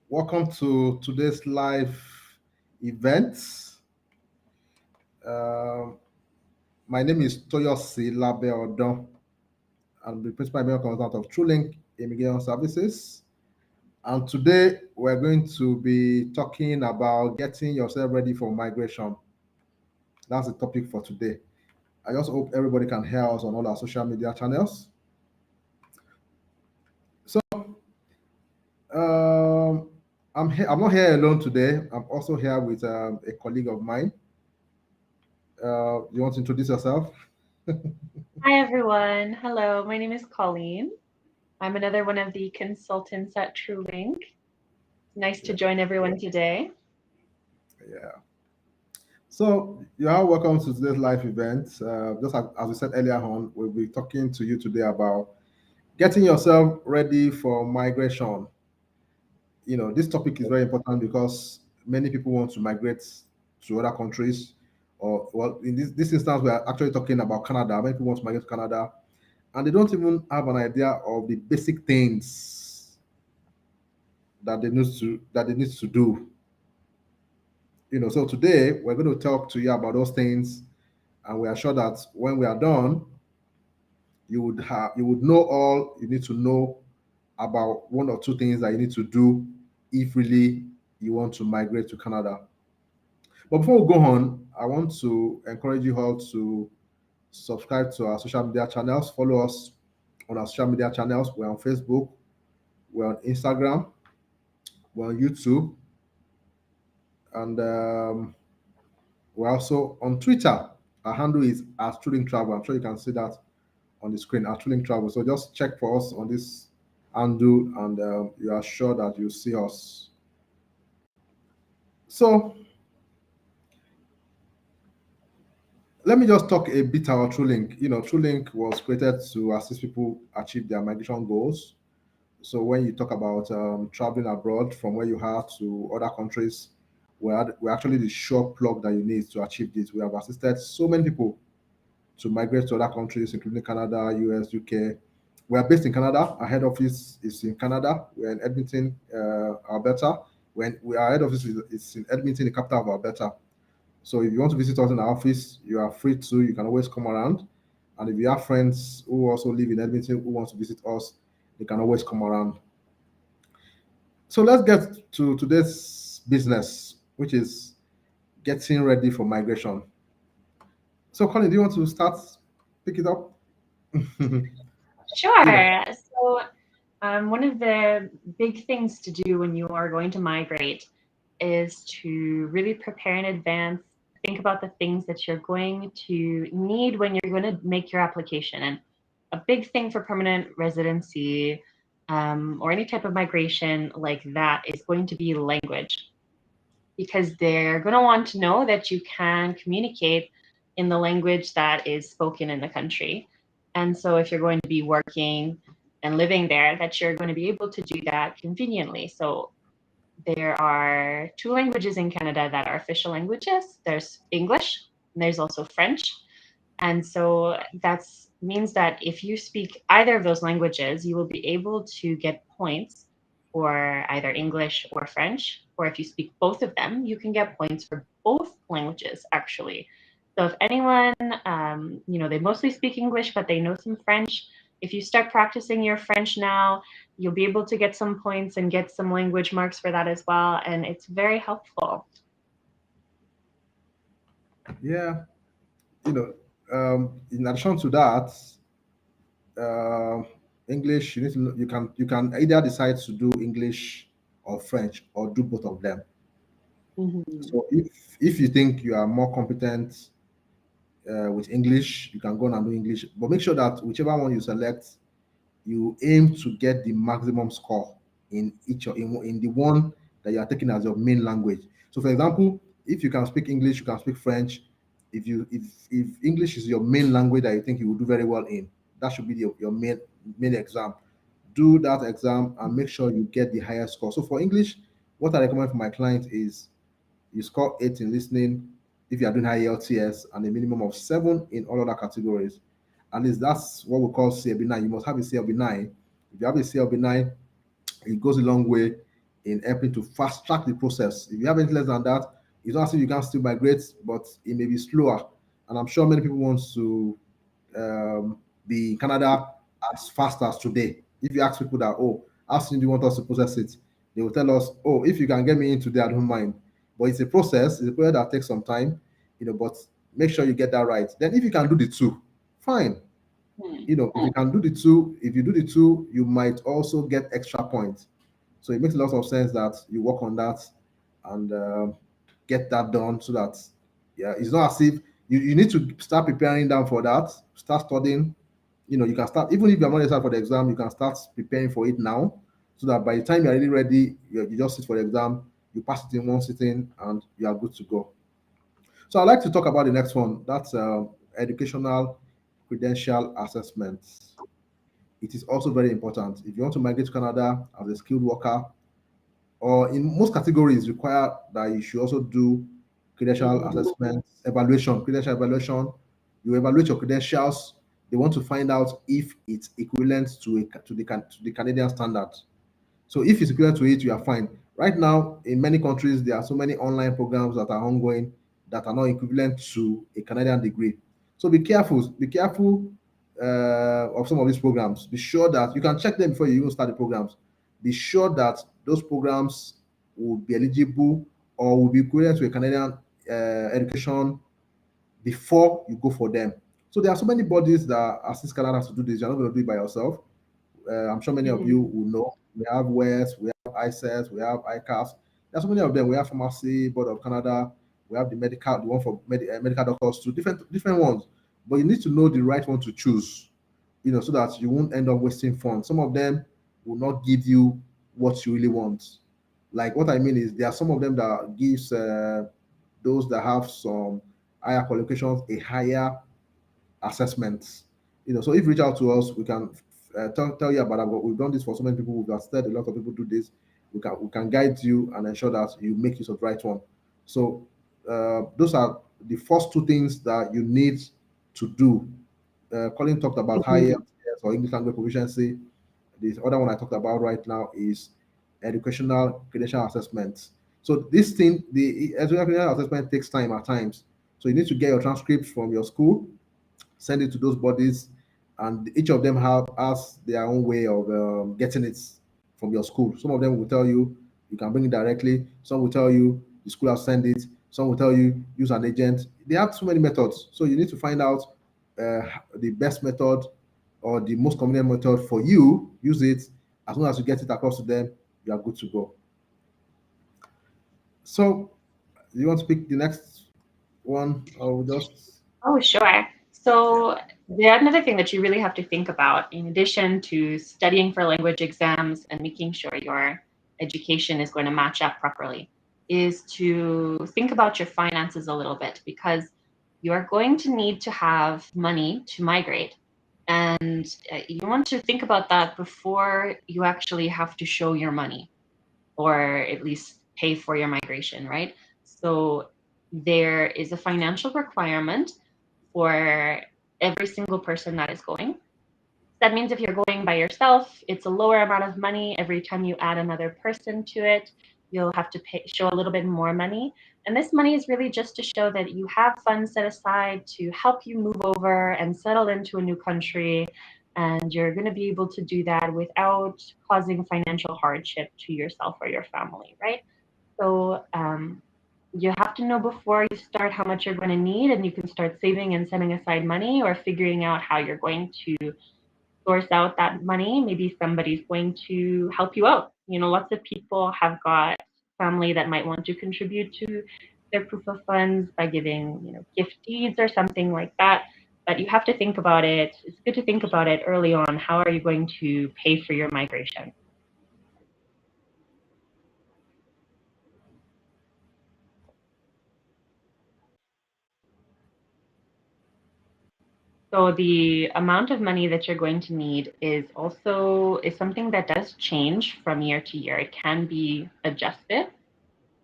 Welcome to today's live event. Um my name is Toyosi Labeodon. I'm the principal American consultant of TrueLink Immigration Services. And today we're going to be talking about getting yourself ready for migration. That's the topic for today. I just hope everybody can hear us on all our social media channels. So um, I'm here. I'm not here alone today. I'm also here with a colleague of mine. You want to introduce yourself? Hi, everyone. Hello, my name is Colleen. I'm another one of the consultants at TrueLink. Nice to Yeah. join everyone today. Yeah. So you are welcome to today's live event. Just as we said earlier on, we'll be talking to you today about getting yourself ready for migration. This topic is very important because many people want to migrate to other countries, or well, in this instance, we are actually talking about Canada. Many people want to migrate to Canada, and they don't even have an idea of the basic things that they need to do. So today we're going to talk to you about those things, and we are sure that when we are done, you would know all you need to know about one or two things that you need to do if really you want to migrate to Canada. But before we go on, I want to encourage you all to subscribe to our social media channels. Follow us on our social media channels. We're on Facebook, we're on Instagram, we're on YouTube, and we're also on Twitter. Our handle is at Trading Travel. I'm sure you can see that on the screen at Trading Travel. So just check for us on this handle, and you are sure that you see us. So let me just talk a bit about TrueLink. TrueLink was created to assist people achieve their migration goals. So when you talk about traveling abroad from where you are to other countries, we're actually the sure plug that you need to achieve this. We have assisted so many people to migrate to other countries, including Canada, US, UK. We are based in Canada. Our head office is in Canada. We're in Edmonton, Alberta. Our head office is in Edmonton, the capital of Alberta. So if you want to visit us in our office, you are free to. You can always come around. And if you have friends who also live in Edmonton who want to visit us, they can always come around. So let's get to today's business, which is getting ready for migration. So, Colin, do you want to start? Pick it up. Yeah. Sure. One of the big things to do when you are going to migrate is to really prepare in advance. Think about the things that you're going to need when you're going to make your application. And a big thing for permanent residency or any type of migration like that is going to be language, because they're going to want to know that you can communicate in the language that is spoken in the country. And so if you're going to be working and living there, that you're going to be able to do that conveniently. So there are two languages in Canada that are official languages. There's English and there's also French. And so that means that if you speak either of those languages, you will be able to get points for either English or French. Or if you speak both of them, you can get points for both languages, actually. So if anyone, they mostly speak English, but they know some French, if you start practicing your French now, you'll be able to get some points and get some language marks for that as well. And it's very helpful. Yeah. In addition to that, uh, English, you can either decide to do English or French or do both of them. Mhm. So if you think you are more competent with English, you can go on and do English. But make sure that whichever one you select, you aim to get the maximum score in the one that you are taking as your main language. So, for example, if you can speak English, you can speak French. If English is your main language that you think you will do very well in, that should be your main exam. Do that exam and make sure you get the highest score. So, for English, what I recommend for my clients is you score 8 in listening if you are doing high LTS and a minimum of 7 in all other categories. At least that's what we call CLB9. You must have a CLB9. If you have a CLB9, it goes a long way in helping to fast track the process. If you have anything less than that, it's not as if you can still migrate, but it may be slower. And I'm sure many people want to be in Canada as fast as today. If you ask people that, oh, how soon do you want us to process it? They will tell us, oh, if you can get me in today, I don't mind. But it's a process, it's a process that takes some time, but make sure you get that right. Then if you can do the two, fine. If you can do the two, if you do the two, you might also get extra points. So it makes a lot of sense that you work on that and get that done so that, yeah, it's not as if you need to start preparing down for that, start studying. You can start, even if you're not ready for the exam, you can start preparing for it now so that by the time you're really ready, you just sit for the exam, you pass it in one sitting, and you are good to go. So I'd like to talk about the next one. That's educational credential assessments. It is also very important. If you want to migrate to Canada as a skilled worker, or in most categories, require that you should also do credential assessment evaluation. Credential evaluation, you evaluate your credentials. They want to find out if it's equivalent to the Canadian standard. So if it's equivalent to it, you are fine. Right now, in many countries, there are so many online programs that are ongoing that are not equivalent to a Canadian degree. So be careful. Be careful of some of these programs. Be sure that you can check them before you even start the programs. Be sure that those programs will be eligible or will be equivalent to a Canadian education before you go for them. So there are so many bodies that assist Canada to do this. You're not going to do it by yourself. I'm sure many of you will know. We have WES, we have ICES, we have ICAS. There are so many of them. We have Pharmacy Board of Canada. We have the one for medical doctors too. Different ones. But you need to know the right one to choose. So that you won't end up wasting funds. Some of them will not give you what you really want. Like what I mean is there are some of them that gives those that have some higher qualifications a higher assessments. So if you reach out to us, we can tell you about that. We've done this for so many people. We've started a lot of people do this. We can guide you and ensure that you make use of the right one. So those are the first two things that you need to do. Colin talked about high IELTS or English language proficiency. The other one I talked about right now is educational credential assessments. So this thing, the educational assessment takes time at times. So you need to get your transcripts from your school, send it to those bodies, and each of them has their own way of getting it from your school. Some of them will tell you you can bring it directly. Some will tell you the school has sent it. Some will tell you use an agent. They have so many methods, so you need to find out the best method or the most convenient method for you. Use it. As long as you get it across to them, you are good to go. So, do you want to pick the next one, or just? Oh, sure. So the another thing that you really have to think about, in addition to studying for language exams and making sure your education is going to match up properly, is to think about your finances a little bit, because you are going to need to have money to migrate. And you want to think about that before you actually have to show your money, or at least pay for your migration, right? So there is a financial requirement for every single person that is going. That means if you're going by yourself, it's a lower amount of money. Every time you add another person to it, you'll have to show a little bit more money. And this money is really just to show that you have funds set aside to help you move over and settle into a new country. And you're going to be able to do that without causing financial hardship to yourself or your family, right? So you have to know before you start how much you're going to need, and you can start saving and setting aside money, or figuring out how you're going to source out that money. Maybe somebody's going to help you out. Lots of people have got family that might want to contribute to their proof of funds by giving, gift deeds or something like that. But you have to think about it. It's good to think about it early on. How are you going to pay for your migration? So the amount of money that you're going to need is something that does change from year to year. It can be adjusted,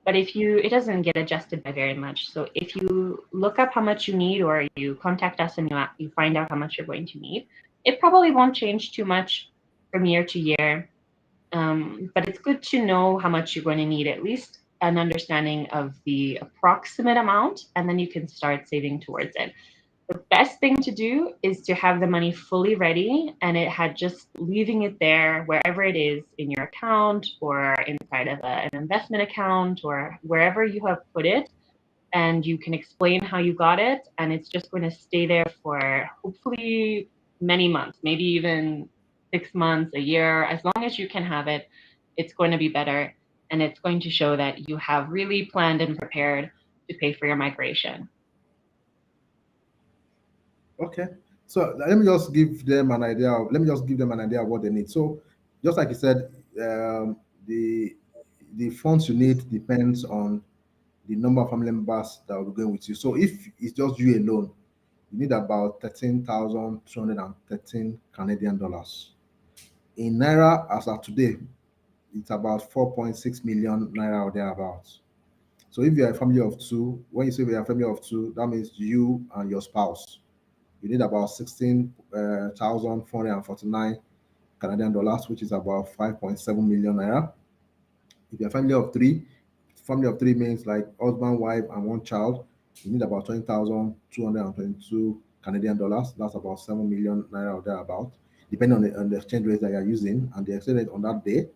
but it doesn't get adjusted by very much. So if you look up how much you need, or you contact us and you find out how much you're going to need, it probably won't change too much from year to year. But it's good to know how much you're going to need, at least an understanding of the approximate amount, and then you can start saving towards it. The best thing to do is to have the money fully ready and it had just leaving it there wherever it is in your account or inside of an investment account or wherever you have put it, and you can explain how you got it, and it's just going to stay there for hopefully many months, maybe even 6 months, a year. As long as you can have it, it's going to be better, and it's going to show that you have really planned and prepared to pay for your migration. Okay. So let me just give them an idea. Let me just give them an idea of what they need. So, just like you said, um, the the funds you need depends on the number of family members that will be going with you. So, if it's just you alone, you need about 13,213 Canadian dollars. In naira, as of today, it's about 4.6 million naira or thereabouts. So, if you're a family of two, when you say you're a family of two, that means you and your spouse. You need about 16,449 Canadian dollars, which is about 5.7 million naira. If you're a family of three means like husband, wife, and one child, you need about 20,222 Canadian dollars. That's about 7 million naira or thereabout, depending on the exchange rate that you're using and the exchange rate on that day.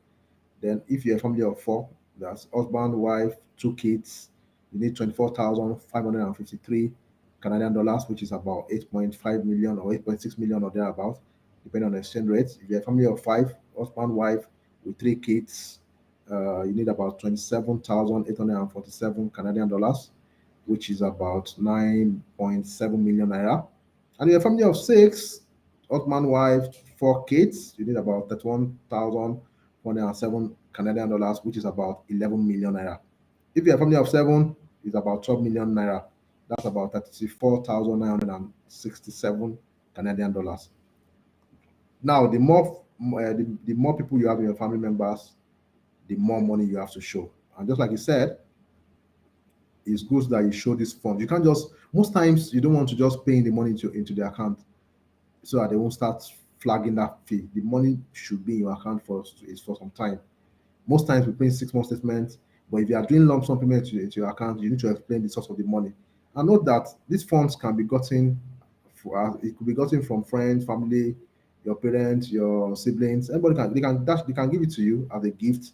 Then, if you're a family of four, that's husband, wife, two kids, you need 24,553 Canadian dollars, which is about 8.5 million or 8.6 million or thereabouts, depending on the exchange rate. If you're a family of five, husband, wife, with three kids, you need about 27,847 Canadian dollars, which is about 9.7 million naira. And in a family of six, husband, wife, four kids, you need about 31,107 Canadian dollars, which is about 11 million naira. If you're a family of seven, it's about 12 million naira. That's about 34,967 Canadian dollars. Now, the more people you have in your family members, the more money you have to show. And just like you said, it's good that you show this fund. You can't just most times you don't want to just pay in the money into the account so that they won't start flagging that fee. The money should be in your account for some time. Most times we print 6 month statements, but if you are doing lump sum payment to your account, you need to explain the source of the money. And note that these funds can be gotten it could be gotten from friends, family, your parents, your siblings. Anybody they can give it to you as a gift.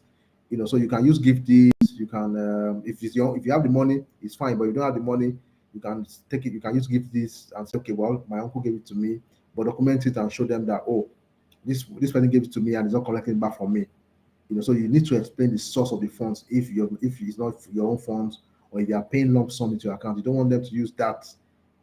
So you can use gift deeds. You can if you have the money, it's fine. But if you don't have the money, you can take it. You can use gift deeds and say, okay, well, my uncle gave it to me, but document it and show them that, oh, this person gave it to me and he's not collecting it back from me. So you need to explain the source of the funds if it's not your own funds, or if you are paying lump sum into your account. You don't want them to use that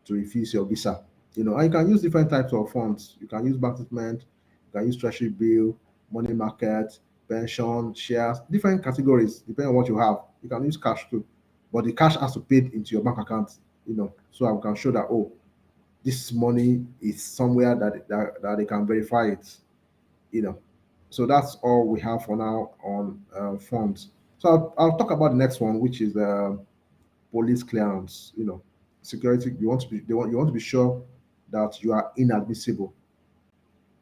to refuse your visa. And you can use different types of funds. You can use bank statement, you can use treasury bill, money market, pension, shares, different categories depending on what you have. You can use cash too, but the cash has to pay into your bank account. So I can show that, oh, this money is somewhere that they can verify it. you know. So that's all we have for now on funds. So I'll talk about the next one, which is police clearance. Security. You want to be sure that you are inadmissible.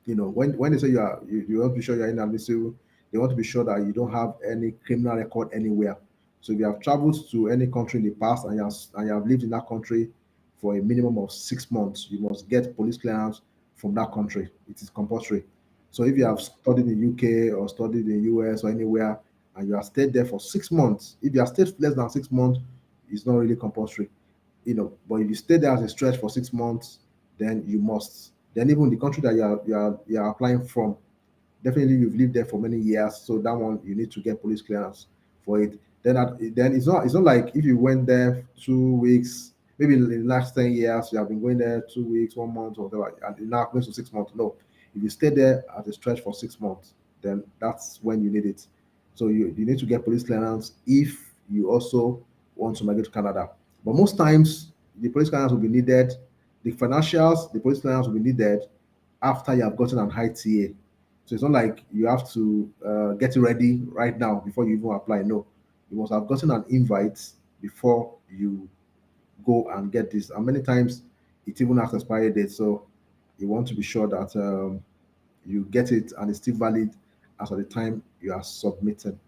When they say you want to be sure you're inadmissible, they want to be sure that you don't have any criminal record anywhere. So if you have traveled to any country in the past and you have lived in that country for a minimum of 6 months, you must get police clearance from that country. It is compulsory. So if you have studied in UK or studied in US or anywhere and you have stayed there for 6 months, if you have stayed less than 6 months, it's not really compulsory. But if you stay there as a stretch for 6 months, then you must. Then even the country that you are applying from, definitely you've lived there for many years, so that one you need to get police clearance for it. Then it's not like if you went there 2 weeks, maybe in the last 10 years you have been going there 2 weeks, 1 month, or whatever, and you're now close to 6 months. No, if you stay there at a stretch for 6 months, then that's when you need it. So you need to get police clearance if you also want to migrate to Canada. But most times the police clearance will be needed. The police clearance will be needed after you have gotten an ITA. So it's not like you have to get it ready right now before you even apply. No, you must have gotten an invite before you go and get this. And many times it even has expiry date. So you want to be sure that you get it and it's still valid as at the time you are submitting.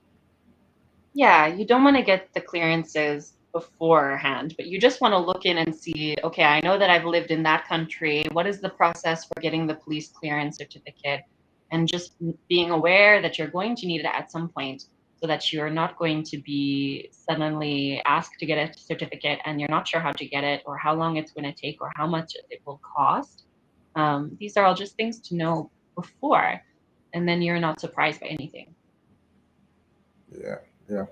Yeah, you don't want to get the clearances beforehand, but you just want to look in and see, okay, I know that I've lived in that country. What is the process for getting the police clearance certificate? And just being aware that you're going to need it at some point so that you're not going to be suddenly asked to get a certificate and you're not sure how to get it or how long it's going to take or how much it will cost. These are all just things to know before, and then you're not surprised by anything. Yeah, yeah.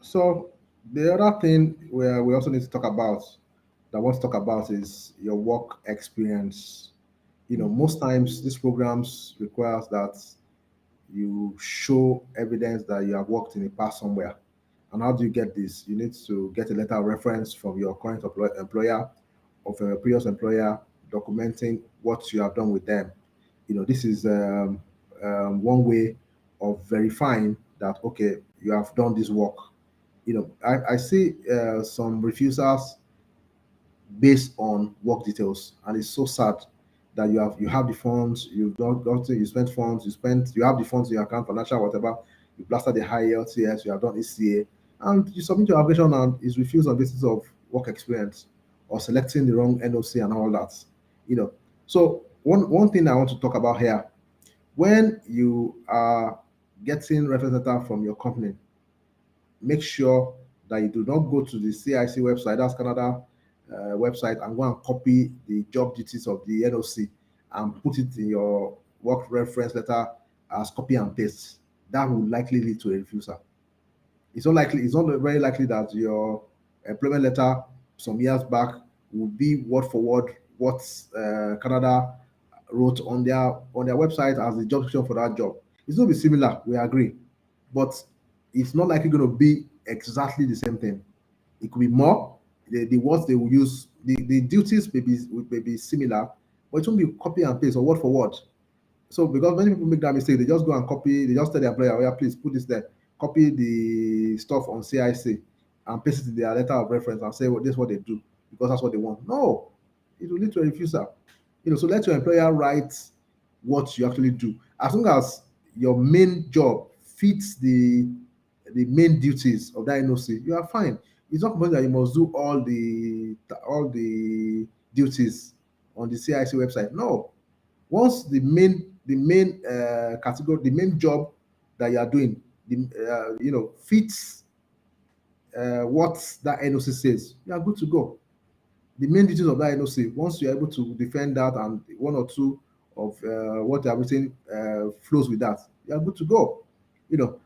So the other thing where we also need to talk about, that I want to talk about, is your work experience. Most times these programs requires that you show evidence that you have worked in the past somewhere. And how do you get this? You need to get a letter of reference from your current employer, of a previous employer, documenting what you have done with them. This is one way of verifying that, okay, you have done this work. I see some refusals based on work details, and it's so sad that you have the funds, you've done got you spent funds, you have the funds in your account, financial whatever, you blasted the high LTS, you have done ECA, and you submit your application and is refused on basis of work experience or selecting the wrong NOC and all that. You know, so one thing I want to talk about here, when you are getting reference letter from your company, make sure that you do not go to the CIC website, that's Canada website, and go and copy the job duties of the NOC and put it in your work reference letter as copy and paste. That will likely lead to a refusal. It's not very likely that your employment letter some years back will be word for word what Canada wrote on their website as the job description for that job. It's going to be similar, we agree, but it's not likely going to be exactly the same thing. It could be more. The words they will use, the duties may be similar, but it won't be copy and paste or word for word. So because many people make that mistake, they just go and copy, they just tell the employer, oh yeah, please put this there, copy the stuff on CIC and paste it in their letter of reference and say, well, this is what they do because that's what they want. No, it will lead to a refusal. So let your employer write what you actually do. As long as your main job fits the main duties of that NOC, you are fine. It's not compulsory that you must do all the duties on the CIC website. No, once the main category, the main job that you are doing, fits what that NOC says, you are good to go. The main duties of that NOC, once you're able to defend that and one or two of what they are written flows with that, you are good to go.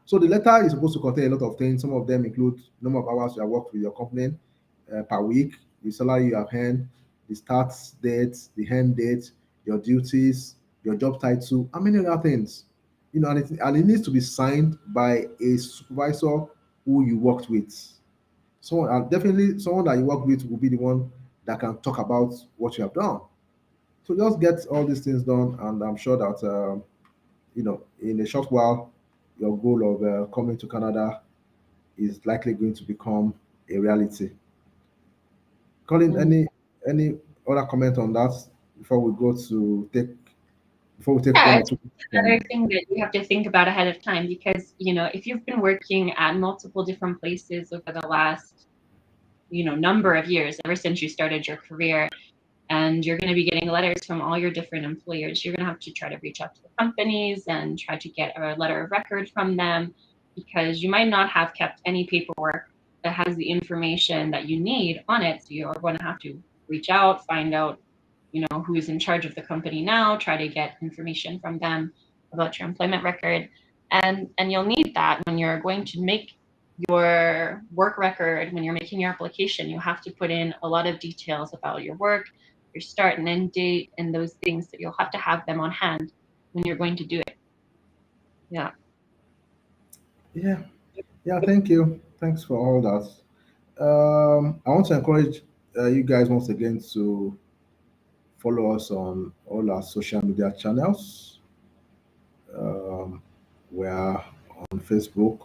So the letter is supposed to contain a lot of things. Some of them include number of hours you have worked with your company per week, the salary you have earned, the start date, the end date, your duties, your job title, and many other things. And it needs to be signed by a supervisor who you worked with. Someone, and definitely someone that you work with will be the one that can talk about what you have done. So just get all these things done, and I'm sure that in a short while, your goal of coming to Canada is likely going to become a reality. Colin, Mm. any other comment on that before we go to take before we take Yeah, one I or think two another from thing that you have to think about ahead of time, because if you've been working at multiple different places over the last number of years, ever since you started your career, and you're going to be getting letters from all your different employers, you're going to have to try to reach out to the companies and try to get a letter of record from them, because you might not have kept any paperwork that has the information that you need on it. So you're going to have to reach out, find out who's in charge of the company now, try to get information from them about your employment record. And you'll need that when you're going to make your work record. When you're making your application, you have to put in a lot of details about your work, your start and end date, and those things, that you'll have to have them on hand when you're going to do it. Yeah. yeah, yeah. Thank you. Thanks for all that. I want to encourage you guys once again to follow us on all our social media channels. Um, we are on Facebook,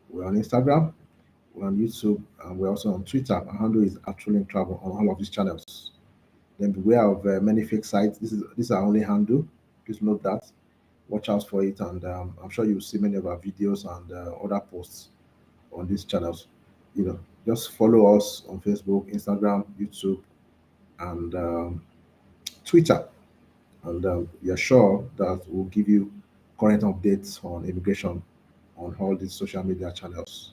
we're on Instagram, we're on YouTube, and we're also on Twitter. Our handle is at Trolling Travel on all of these channels. Then beware of many fake sites. This is our only handle. Please note that. watch out for it, and I'm sure you'll see many of our videos and other posts on these channels. Just follow us on Facebook, Instagram, YouTube, and Twitter, and we are sure that we'll give you current updates on immigration on all these social media channels.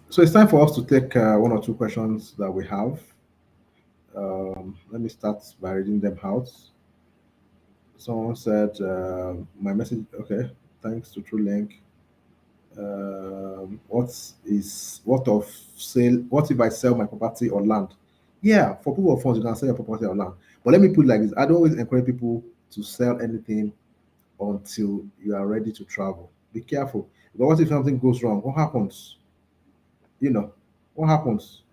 So it's time for us to take one or two questions that we have. Let me start by reading them out. Someone said, my message, okay, thanks to TrueLink. What if I sell my property or land? Yeah, for people of funds, you can sell your property or land. But let me put it like this: I don't always encourage people to sell anything until you are ready to travel. Be careful. But what if something goes wrong? What happens? You know, what happens?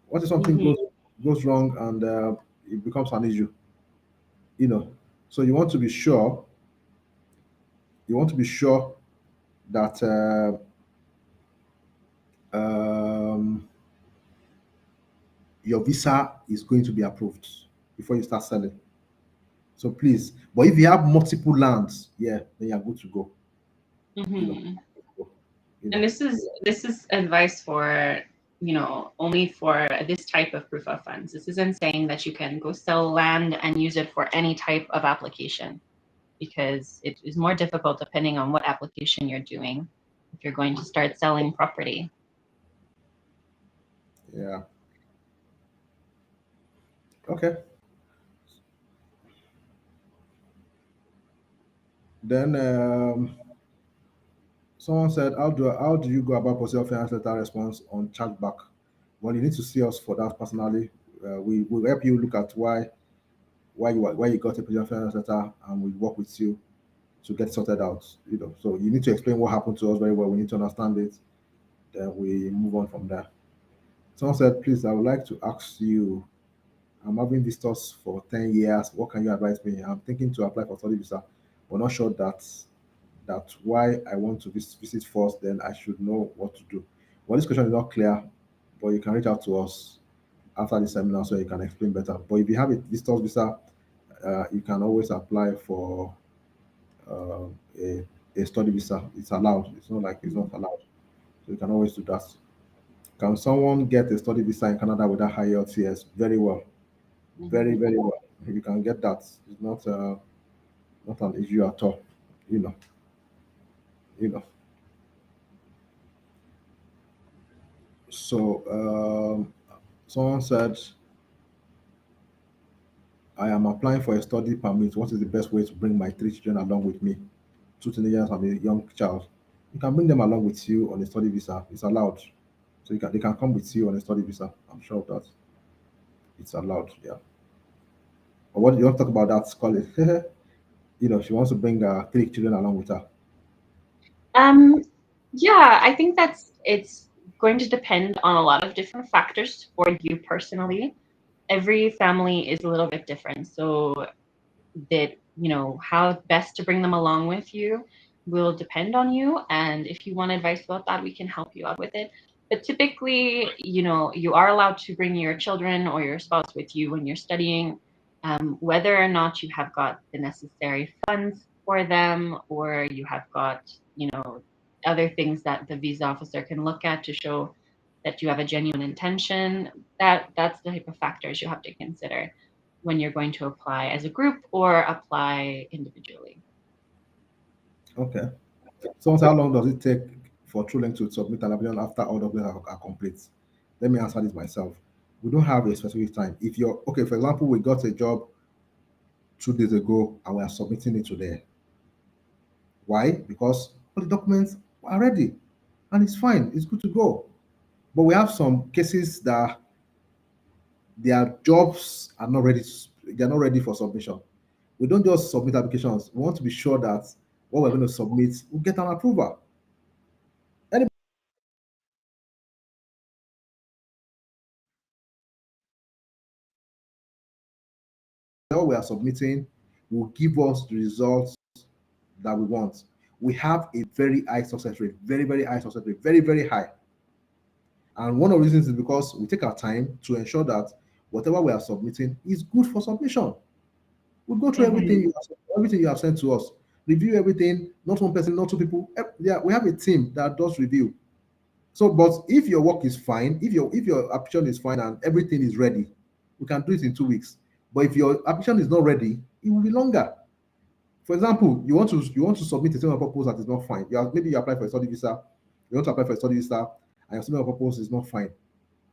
What if something Hmm. goes wrong and it becomes an issue? You know, so you want to be sure. You want to be sure that um, your visa is going to be approved before you start selling. So please, but if you have multiple lands, yeah, then you're good to go. You know, Hmm. you And know. this is advice for, only for this type of proof of funds. This isn't saying that you can go sell land and use it for any type of application, because it is more difficult depending on what application you're doing if you're going to start selling property. Yeah. Okay. Then someone said, how do you go about posting your finance letter response on chargeback? Well, you need to see us for that personally. We will help you look at why you got a position finance letter, and we work with you to get sorted out. So you need to explain what happened to us very well. We need to understand it. Then we move on from there. Someone said, please, I would like to ask you. I'm having visitors for 10 years. What can you advise me? I'm thinking to apply for study visa, but not sure that's why I want to visit first. Then I should know what to do. Well, this question is not clear, but you can reach out to us after the seminar so you can explain better. But if you have a visitors visa, you can always apply for uh, a, a study visa. It's allowed. It's not like it's not allowed. So you can always do that. Can someone get a study visa in Canada without high LTS? Very well. Very, Hmm. very well. You can get that. It's not an issue at all. You know, you know. So someone said, I am applying for a study permit. What is the best way to bring my three children along with me? Two teenagers and a young child. You can bring them along with you on a study visa. It's allowed. So they can come with you on a study visa. I'm sure of that. It's allowed. Yeah. But what you want to talk about that, call it. She wants to bring three children along with her. Um, yeah, I think it's going to depend on a lot of different factors for you personally. Every family is a little bit different. So that, how best to bring them along with you will depend on you. And if you want advice about that, we can help you out with it. But typically, you are allowed to bring your children or your spouse with you when you're studying, whether or not you have got the necessary funds for them, or you have got, other things that the visa officer can look at to show that you have a genuine intention. That's the type of factors you have to consider when you're going to apply as a group or apply individually. Okay. Someone said, how long does it take for TrueLink to submit an application after all documents are complete? Let me answer this myself. We don't have a specific time. If you're okay, for example, we got a job 2 days ago and we are submitting it today. Why? Because all the documents are ready and it's fine, it's good to go. But we have some cases that their jobs are not ready, they're not ready for submission. We don't just submit applications. We want to be sure that what we're going to submit will get an approval. Anybody what we are submitting will give us the results that we want. We have a very high success rate, very, very high success rate, very, very high. And one of the reasons is because we take our time to ensure that whatever we are submitting is good for submission. We'll go through Mhm. everything you have sent to us, review everything, not one person, not two people. Yeah, we have a team that does review. So, but if your work is fine, if your application is fine and everything is ready, we can do it in 2 weeks. But if your application is not ready, it will be longer. For example, you want to submit a statement of purpose that is not fine. Maybe you apply for a study visa, you want to apply for a study visa, and your statement of purpose is not fine.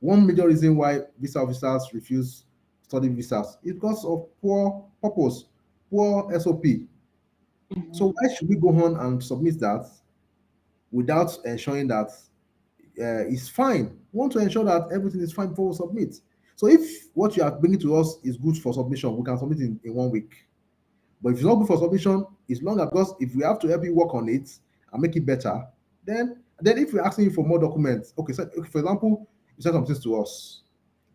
One major reason why visa officers refuse study visas is because of poor purpose, poor SOP. So Mhm. why should we go on and submit that without ensuring that it's fine? We want to ensure that everything is fine before we submit. So if what you are bringing to us is good for submission, we can submit in 1 week. But if it's not good for submission, it's longer because if we have to help you work on it and make it better, then if we're asking you for more documents, okay, so okay, for example, you send some things to us,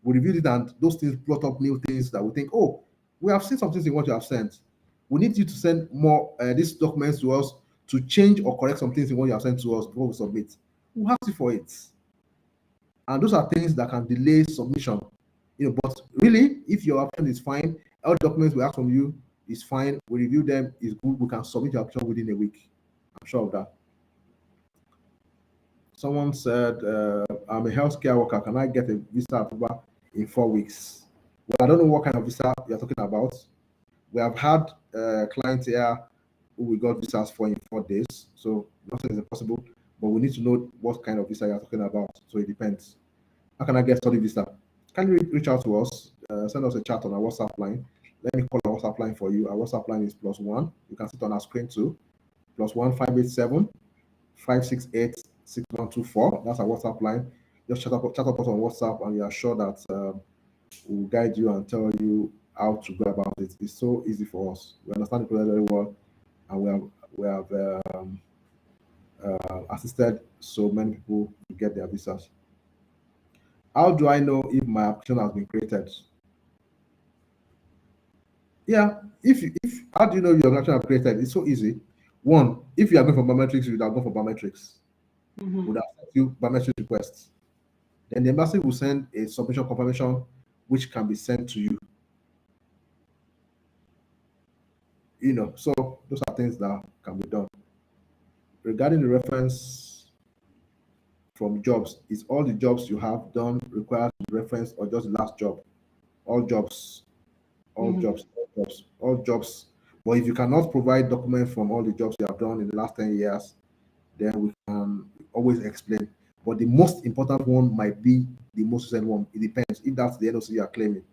we reviewed it and those things brought up new things that we think, oh, we have seen some things in what you have sent. We need you to send more these documents to us to change or correct some things in what you have sent to us before we submit. We'll ask you for it. And those are things that can delay submission. But really, if your application is fine, all the documents we ask from you is fine, we review them, is good, we can submit your application within a week. I'm sure of that. Someone said, I'm a healthcare worker. Can I get a visa approval in 4 weeks? Well, I don't know what kind of visa you're talking about. We have had clients here who we got visas for in 4 days. So nothing is impossible, but we need to know what kind of visa you're talking about. So it depends. How can I get study visa? Can you reach out to us? Send us a chat on our WhatsApp line. Let me call our WhatsApp line for you. Our WhatsApp line is +1. You can see it on our screen too. +1 587 568 6124. That's our WhatsApp line. Just chat up us on WhatsApp, and you are sure that we'll guide you and tell you how to go about it. It's so easy for us. We understand the process very well, and we have assisted so many people to get their visas. How do I know if my application has been created? Yeah, if how do you know your application has created? It's so easy. One, if you are going for biometrics, you would have gone for biometrics. Would Mhm. have sent you biometric requests. Then the embassy will send a submission confirmation, which can be sent to you. So those are things that can be done. Regarding the reference from jobs, is all the jobs you have done required reference or just the last job? All jobs, all Mhm. jobs, all jobs, all jobs. But if you cannot provide documents from all the jobs you have done in the last 10 years, then we can always explain. But the most important one might be the most recent one. It depends if that's the NOC you are claiming.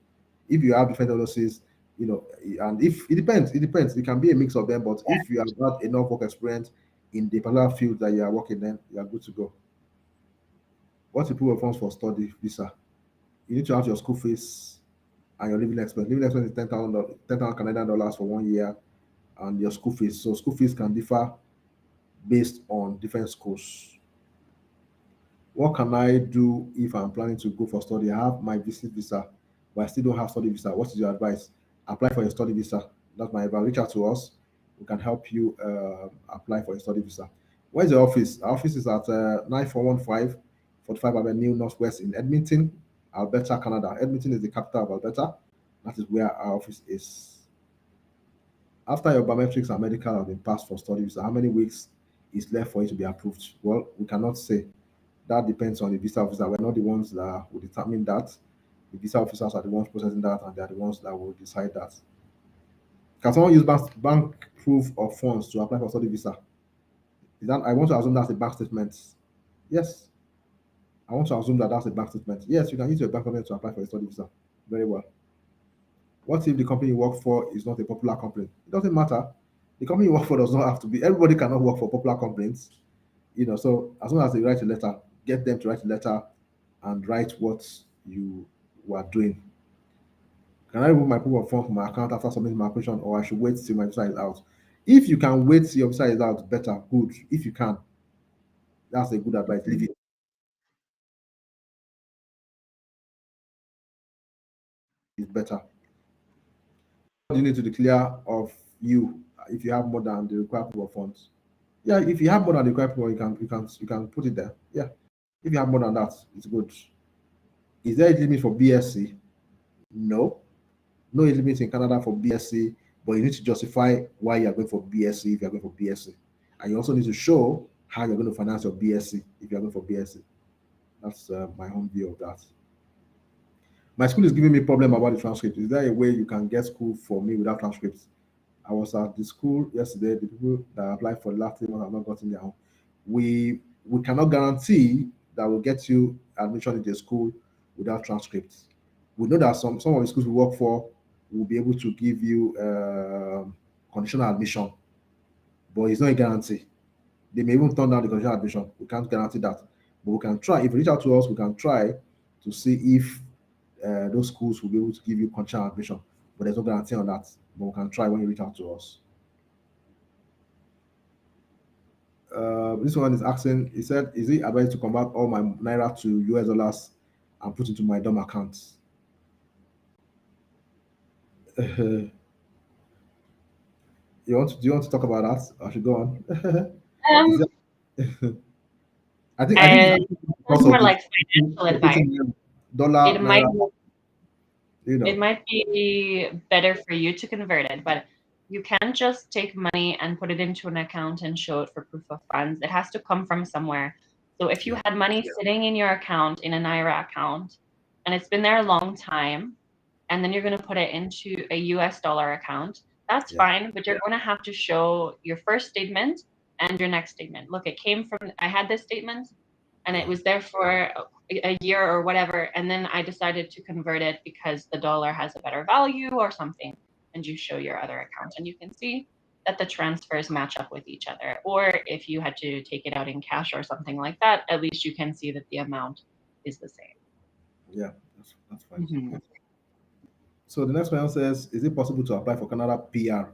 If you have different NOCs, and if it depends. It can be a mix of them. But if you have got enough work experience in the particular field that you are working, then you are good to go. What's the proof of funds for study visa? You need to have your school fees and your living expense. Living expense is ten thousand Canadian dollars for 1 year, and your school fees. So school fees can differ based on different schools. What can I do if I'm planning to go for study? I have my visit visa, but I still don't have study visa. What is your advice? Apply for a study visa. That's my advice. Reach out to us. We can help you apply for a study visa. Where's your office? Our office is at 9415 45 Avenue Northwest in Edmonton, Alberta, Canada. Edmonton is the capital of Alberta. That is where our office is. After your biometrics and medical have been passed for study visa, how many weeks is left for it to be approved? Well, we cannot say. That depends on the visa officer. We're not the ones that will determine that. The visa officers are the ones processing that, and they are the ones that will decide that. Can someone use bank proof of funds to apply for study visa? I want to assume that's a bank statement. Yes, I want to assume that that's a bank statement. Yes, you can use your bank statement to apply for a study visa. Very well. What if the company you work for is not a popular company? It doesn't matter. The company you work for does not have to be. Everybody cannot work for popular companies. So as long as they write a letter, get them to write a letter and write what you were doing. Can I remove my proof of funds from my account after submitting my application, or I should wait till my visa is out? If you can wait till your visa is out, better, good. If you can, that's a good advice. Leave it is better. What do you need to declare of you if you have more than the required proof of funds? Yeah, if you have more than the required proof, you can put it there. Yeah, if you have more than that, it's good. Is there a limit for BSc? No, no limit in Canada for BSc. but you need to justify why you are going for BSc if you are going for BSc, and you also need to show how you're going to finance your BSc if you are going for BSc. That's my own view of that. My school is giving me problem about the transcript. Is there a way you can get school for me without transcripts? I was at the school yesterday. The people that applied for the last 3 months have not gotten their own. We cannot guarantee that we'll get you admission in the school without transcripts. We know that some of the schools we work for will be able to give you conditional admission, but it's not a guarantee. They may even turn down the conditional admission. We can't guarantee that, but we can try. If you reach out to us, we can try to see if those schools will be able to give you conditional admission. But there's no guarantee on that. But we can try when you reach out to us. This one is asking, he said, is it advised to convert all my naira to US dollars and put into my DOM account? you do you want to talk about that? I should go on. Is Um, that, I think it's and actually it's because of more the like financial advice. putting dollar It might naira, you it know. might be better for you to convert it, but you can't just take money and put it into an account and show it for proof of funds. It has to come from somewhere. So if you Yeah, had money sitting in your account in a Naira account and it's been there a long time, and then you're going to put it into a US dollar account, that's yeah, fine, but you're going to have to show your first statement and your next statement. Look, it came from, I had this statement and it yeah, was there for a year or whatever, and then I decided to convert it because the dollar has a better value or something, and you show your other account and you can see that the transfers match up with each other. Or if you had to take it out in cash or something like that, at least you can see that the amount is the same. yeah. That's fine. Mhm. So the next one says, is it possible to apply for Canada PR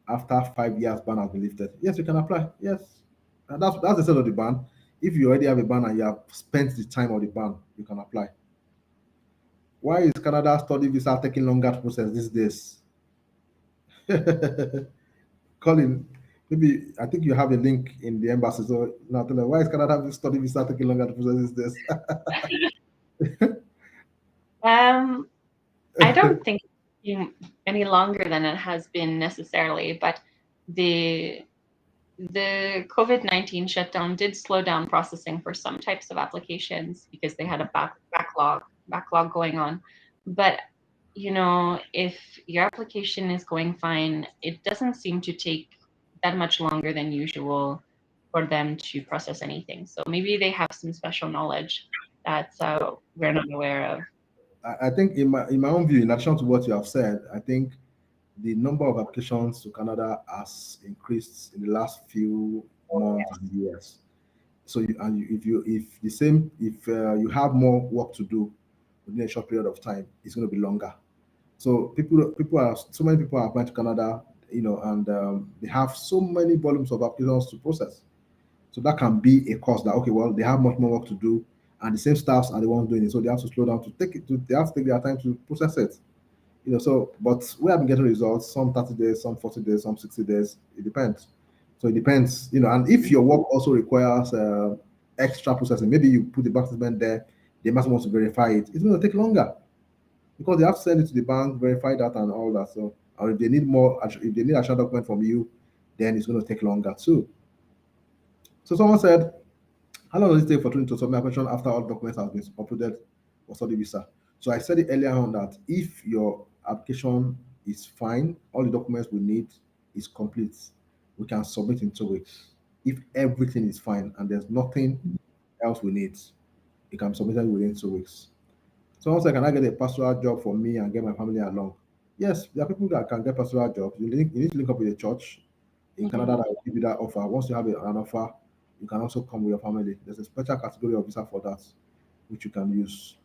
after 5 years ban has been lifted? Yes, you can apply. Yes. And that's the set of the ban. If you already have a ban and you have spent the time of the ban, you can apply. Why is Canada study visa taking longer to process these days? Colin, maybe I think you have a link in the embassy. So now tell them, why is Canada study visa taking longer to process these days? Um, I don't think any longer than it has been necessarily, but the the COVID-19 shutdown did slow down processing for some types of applications because they had a backlog going on. But if your application is going fine, it doesn't seem to take that much longer than usual for them to process anything. So maybe they have some special knowledge that we're not aware of. I think in my own view, in addition to what you have said, I think the number of applications to Canada has increased in the last few months and years. So if the same if you have more work to do within a short period of time, it's going to be longer. So so many people are applying to Canada, and they have so many volumes of applications to process. So that can be a cause that, okay, well, they have much more work to do, and the same staffs are the ones doing it, so they have to slow down to take it. They have to take their time to process it. So but we have been getting results, some 30 days, some 40 days, some 60 days. It depends. So it depends, and if your work also requires extra processing, maybe you put the bank statement there, they must want to verify it. It's going to take longer because they have to send it to the bank, verify that and all that. So, or if they need more, if they need additional document from you, then it's going to take longer too. So someone said, how long does it take for Trinity to submit application after all documents have been uploaded for study visa? So I said it earlier on that if your application is fine, all the documents we need is complete, we can submit in 2 weeks. If everything is fine and there's nothing else we need, it can be submitted within 2 weeks. Someone said, can I get a pastoral job for me and get my family along? Yes, there are people that can get pastoral jobs. You need to link up with a church in Canada Mhm. that will give you that offer. Once you have an offer, you can also come with your family. There's a special category of visa for that, which you can use.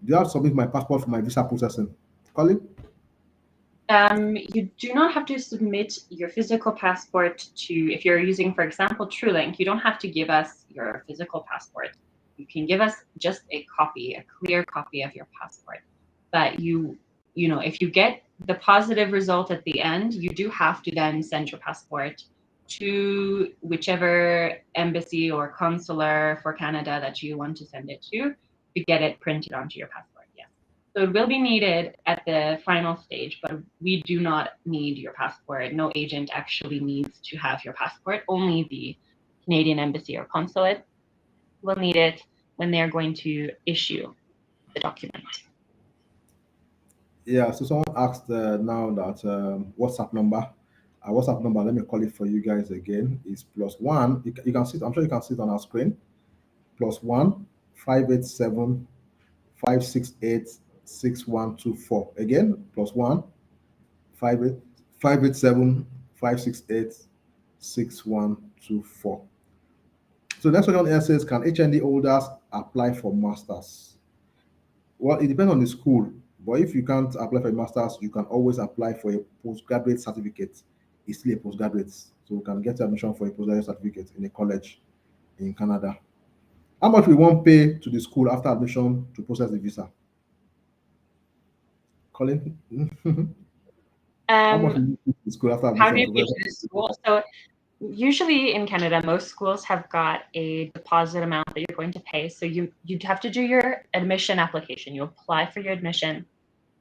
Do you have to submit my passport for my visa processing? Colin? You do not have to submit your physical passport if you're using, for example, TrueLink, you don't have to give us your physical passport. You can give us just a copy, a clear copy of your passport. But if you get the positive result at the end, you do have to then send your passport to whichever embassy or consular for Canada that you want to send it to get it printed onto your passport. Yes. So it will be needed at the final stage, but we do not need your passport. No agent actually needs to have your passport. Only the Canadian Embassy or consulate will need it when they're going to issue the document. Yeah, so someone asked now that WhatsApp number. WhatsApp number, let me call it for you guys again, is +1. You can see, I'm sure you can see it on our screen. +1 587 568 6124. Again, +1 587 568 6124. So next question here says, can HND holders apply for masters? Well, it depends on the school, but if you can't apply for a master's, you can always apply for a postgraduate certificate. It's still a postgraduate, so you can get admission for a postgraduate certificate in a college in Canada. How much we won't pay to the school after admission to process the visa? Colin, how much Um, will you pay to the school after how do admission you to pay process? for this school? So usually in Canada, most schools have got a deposit amount that you're going to pay. So you'd have to do your admission application. You apply for your admission,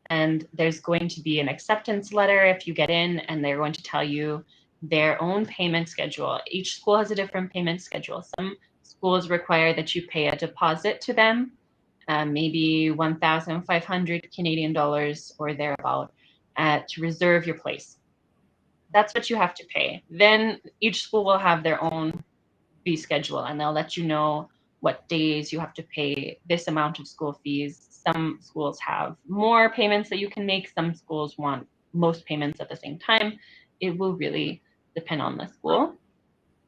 and there's going to be an acceptance letter if you get in, and they're going to tell you their own payment schedule. Each school has a different payment schedule. Some schools require that you pay a deposit to them, maybe 1,500 Canadian dollars or thereabout, to reserve your place. That's what you have to pay. Then each school will have their own fee schedule, and they'll let you know what days you have to pay this amount of school fees. Some schools have more payments that you can make. Some schools want most payments at the same time. It will really depend on the school.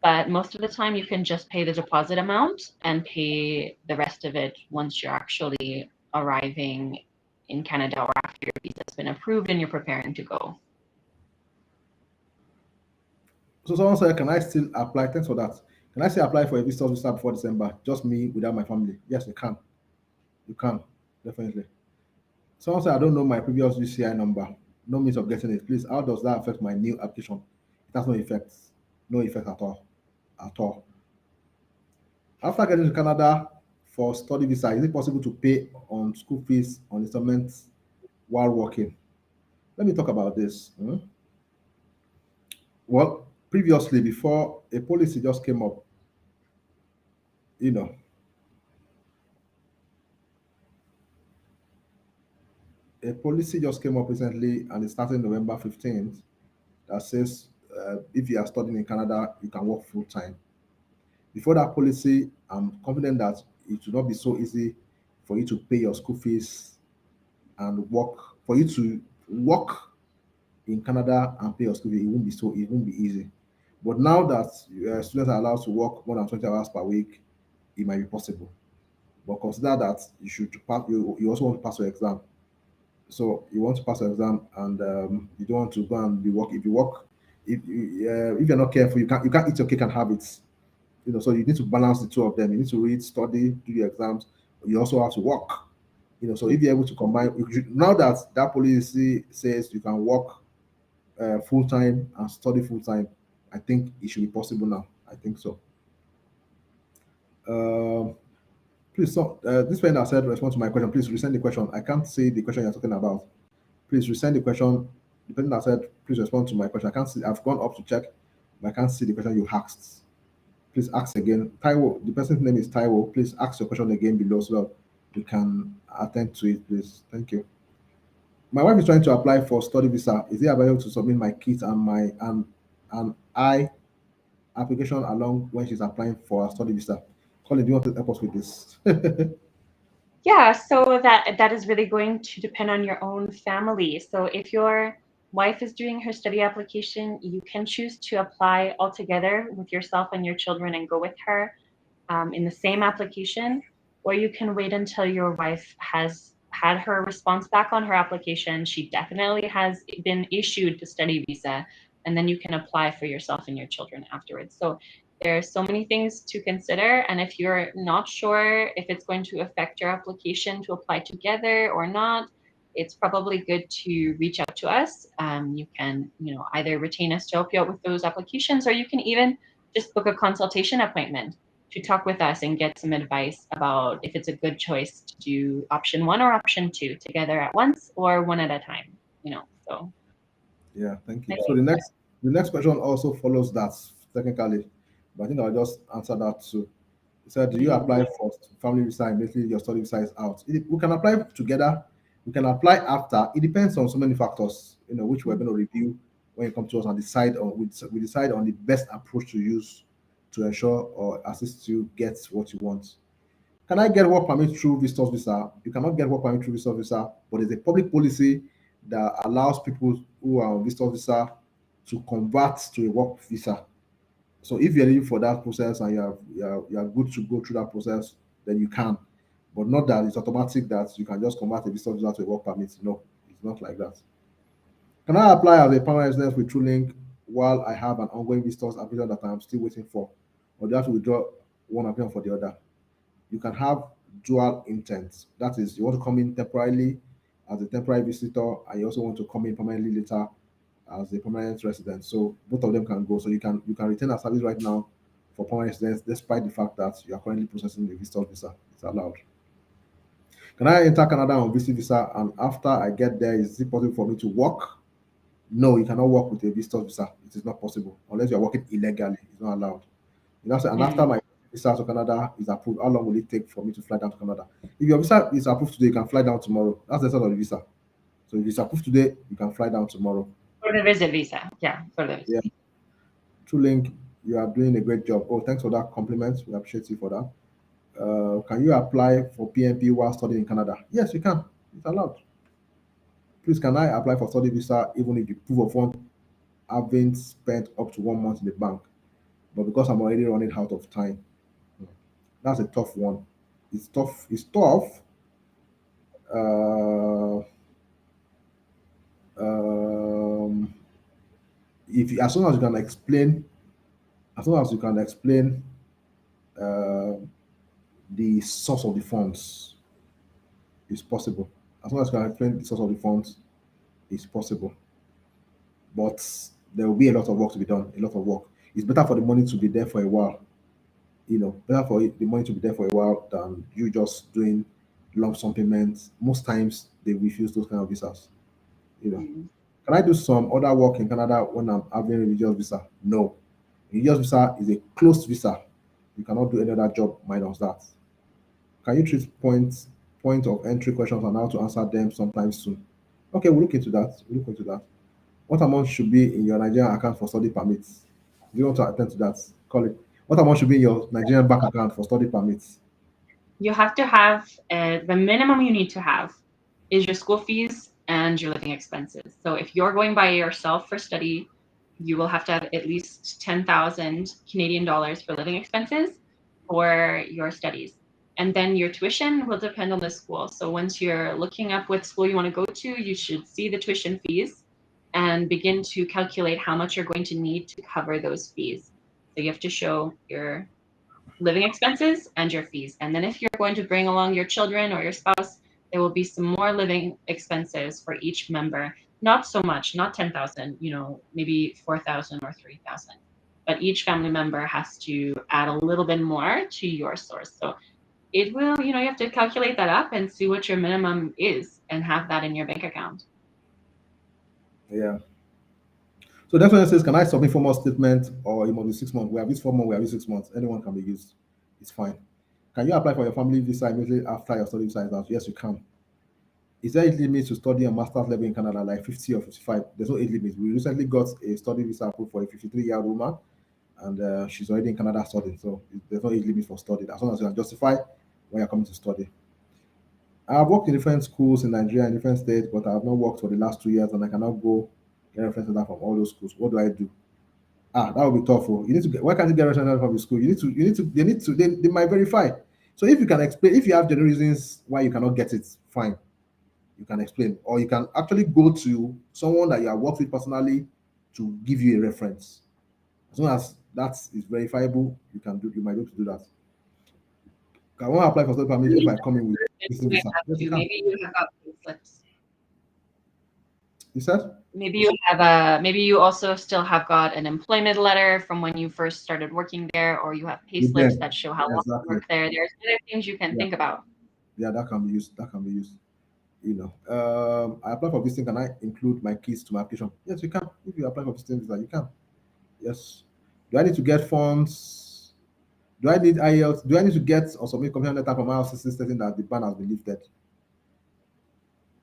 But most of the time, you can just pay the deposit amount and pay the rest of it once you're actually arriving in Canada or after your visa has been approved and you're preparing to go. So someone said, can I still apply? Thanks for that. Can I still apply for a visitor visa before December? Just me without my family? Yes, you can. You can, definitely. Someone said, I don't know my previous UCI number. No means of getting it. Please, how does that affect my new application? It has no effect. No effect at all. At all. After getting to Canada for study visa, is it possible to pay on school fees on installments while working? Let me talk about this. Well, previously, before a policy just came up, you know, a policy just came up recently and it started November 15th that says if you are studying in Canada, you can work full time. Before that policy, I'm confident that it will not be so easy for you to pay your school fees and work, for you to work in Canada and pay your school fee. It won't be easy. But now that students are allowed to work more than 20 hours per week, it might be possible. But consider that you should pass, you also want to pass your exam. So you want to pass your exam and you don't want to go and be work. If you work, if you're not careful, you can't eat your cake and have it. So you need to balance the two of them. You need to read, study, do your exams. You also have to work. So if you're able to combine, now that that policy says you can work full time and study full time, I think it should be possible now. I think so. Um, please, so this friend has said respond to my question. Please resend the question. I can't see the question you're talking about. Please resend the question. The person that said please respond to my question. I can't see. I've gone up to check, but I can't see the question you asked. Please ask again. Taiwo, the person's name is Taiwo. Please ask your question again below so that we can attend to it, please. Thank you. My wife is trying to apply for study visa. Is it available to submit my kit and my and I application along when she's applying for a study visa? Colin, do you want to help us with this? Yeah, so that is really going to depend on your own family. So if your wife is doing her study application, you can choose to apply all together with yourself and your children and go with her in the same application, or you can wait until your wife has had her response back on her application. She definitely has been issued the study visa, and then you can apply for yourself and your children afterwards. So there are so many things to consider, and if you're not sure if it's going to affect your application to apply together or not, it's probably good to reach out to us. You can, either retain us to help you out with those applications, or you can even just book a consultation appointment. to talk with us and get some advice about if it's a good choice to do option one or option two together at once or one at a time. So Yeah, thank I you. So think the next question also follows that technically, but I think I'll just answer that too. He said, "Do you mm, apply for family visa immediately your study visa is out?" We can apply together. We can apply after. It depends on so many factors, which we're mm, going to review when it comes to us and decide on. We decide on the best approach to use to ensure or assist you get what you want. Can I get work permit through visitors visa? You cannot get work permit through visitors visa, but there's a public policy that allows people who are on visitors visa to convert to a work visa. So if you're eligible for that process and you are good to go through that process, then you can. But not that it's automatic that you can just convert a visitor visa to a work permit. No, it's not like that. Can I apply as a permanent resident with TrueLink while I have an ongoing visitors application that I'm still waiting for? Or do you have to withdraw one application for the other? You can have dual intent. That is, you want to come in temporarily as a temporary visitor, and you also want to come in permanently later as a permanent resident. So both of them can go. So you can retain a service right now for permanent residents, despite the fact that you are currently processing the visitor visa. It's allowed. Can I enter Canada on visit visa, and after I get there, is it possible for me to work? No, you cannot work with a visitor visa. It is not possible unless you are working illegally. It's not allowed. And after mm. my visa to Canada is approved, how long will it take for me to fly down to Canada? If your visa is approved today, you can fly down tomorrow. That's the sort of the visa. So if it's approved today, you can fly down tomorrow. For the visit visa. Yeah, for the visit Yeah, visa. True Link, you are doing a great job. Oh, thanks for that compliment. We appreciate you for that. Can you apply for PNP while studying in Canada? Yes, you can. It's allowed. Please, can I apply for study visa even if the proof of fund haven't spent up to 1 month in the bank? But because I'm already running out of time, that's a tough one. It's tough. It's tough. Uh, um, if as soon as you can explain, as soon as you can explain uh, the source of the funds, it's possible. As long as you can explain the source of the funds, it's possible. But there will be a lot of work to be done. A lot of work. It's better for the money to be there for a while. Better for the money to be there for a while than you just doing lump sum payments. Most times they refuse those kind of visas. You know. Mm. Can I do some other work in Canada when I'm having religious visa? No. Religious visa is a closed visa. You cannot do any other job minus that. Can you treat point of entry questions and how to answer them sometime soon? Okay, we'll look into that. We'll look into that. What amount should be in your Nigerian account for study permits? Do you want to attend to that? Call it. What amount should be in your Nigerian bank account for study permits? You have to have the minimum you need to have is your school fees and your living expenses. So if you're going by yourself for study, you will have to have at least 10,000 Canadian dollars for living expenses for your studies. And then your tuition will depend on the school. So once you're looking up what school you want to go to, you should see the tuition fees and begin to calculate how much you're going to need to cover those fees. So you have to show your living expenses and your fees. And then if you're going to bring along your children or your spouse, there will be some more living expenses for each member. Not so much, not 10,000, maybe 4,000 or 3,000. But each family member has to add a little bit more to your source. So it will, you have to calculate that up and see what your minimum is and have that in your bank account. Yeah. So that one says, can I submit formal statement or it must be 6 months? We have this 4 months, we have this 6 months. Anyone can be used. It's fine. Can you apply for your family visa immediately after your study visa is out? Yes, you can. Is there age limit to study a master's level in Canada, like 50 or 55? There's no age limit. We recently got a study visa approved for a 53-year-old woman, and she's already in Canada studying. So there's no age limit for study as long as you can justify why you're coming to study. I've worked in different schools in Nigeria in different states, but I have not worked for the last 2 years, and I cannot go get reference letter from all those schools. What do I do? Ah, that would be tough. Oh. You need to get, why can't you get reference letter from the school? They might verify. So if you can explain, if you have genuine reasons why you cannot get it, fine, you can explain, or you can actually go to someone that you have worked with personally to give you a reference. As long as that is verifiable, you might be able to do that. I want to apply for study permit if I come in with You visiting might visa. have Yes, you to. can. Maybe you have got pay slips. You said? maybe you also still have got an employment letter from when you first started working there, or you have pay With slips them. that show how Yeah, long you exactly. worked there. There's other things you can Yeah, think about. yeah, that can be used. That can be used. I apply for this thing. Can I include my kids to my application? Yes, you can. If you apply for this thing, you can. Yes. Do I need to get funds? Do I need IELTS? Do I need to get or submit commission letter from my house stating that the ban has been lifted?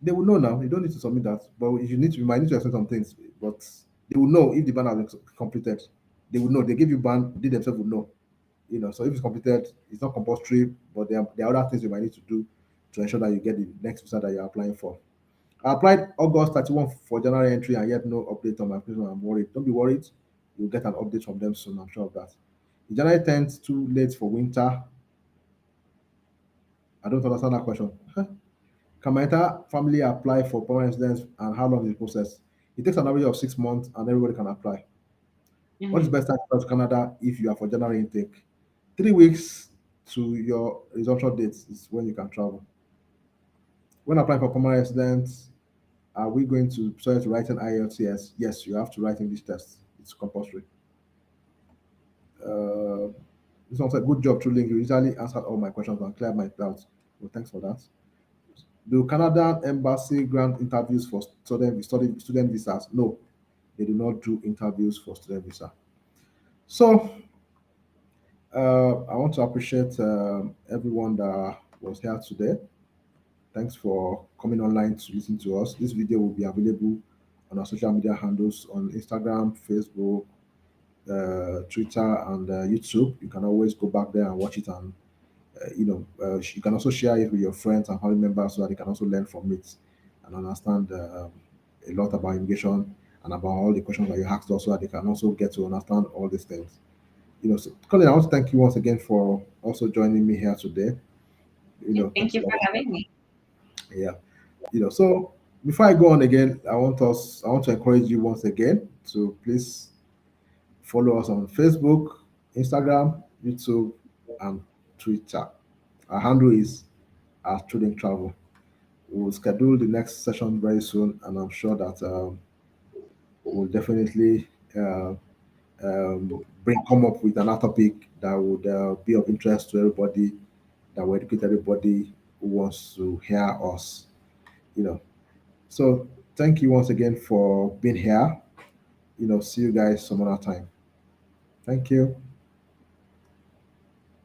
They will know now. You don't need to submit that, but if you need to, you might need to explain some things. But they will know if the ban has been completed. They will know. They give you ban. They themselves will know. So if it's completed, it's not compulsory, but there are other things you might need to do to ensure that you get the next visa that you're applying for. I applied August 31 for January entry and yet no update on my application. I'm worried. Don't be worried. You'll get an update from them soon. I'm sure of that. January 10th, too late for winter. I don't understand that question. Can my entire family apply for permanent residence and how long is the process? It takes an average of 6 months and everybody can apply. What is Hmm. the best time to go to Canada if you are for January intake? 3 weeks to your resumption date is when you can travel. When applying for permanent residence, are we going to start to write an IELTS? Yes, you have to write English test. It's compulsory. Uh, this one said, good job, True Link. You usually answered all my questions and cleared my doubts. Well, thanks for that. Do Canadian embassy grant interviews for student visas? No, they do not do interviews for student visa. So I want to appreciate everyone that was here today. Thanks for coming online to listen to us. This video will be available on our social media handles on Instagram, Facebook, Twitter, and YouTube. You can always go back there and watch it, and you can also share it with your friends and family members so that they can also learn from it and understand a lot about immigration and about all the questions that you asked, also that they can also get to understand all these things. So Colin, I want to thank you once again for also joining me here today. Yeah, thank Thanks a you lot. for having me. Yeah. So before I go on again, I want to encourage you once again to please follow us on Facebook, Instagram, YouTube, and Twitter. Our handle is Student Travel. We'll schedule the next session very soon, and I'm sure that we'll definitely uh, bring come up with another topic that would be of interest to everybody, that will educate everybody who wants to hear us. You know. So thank you once again for being here. See you guys some other time. Thank you.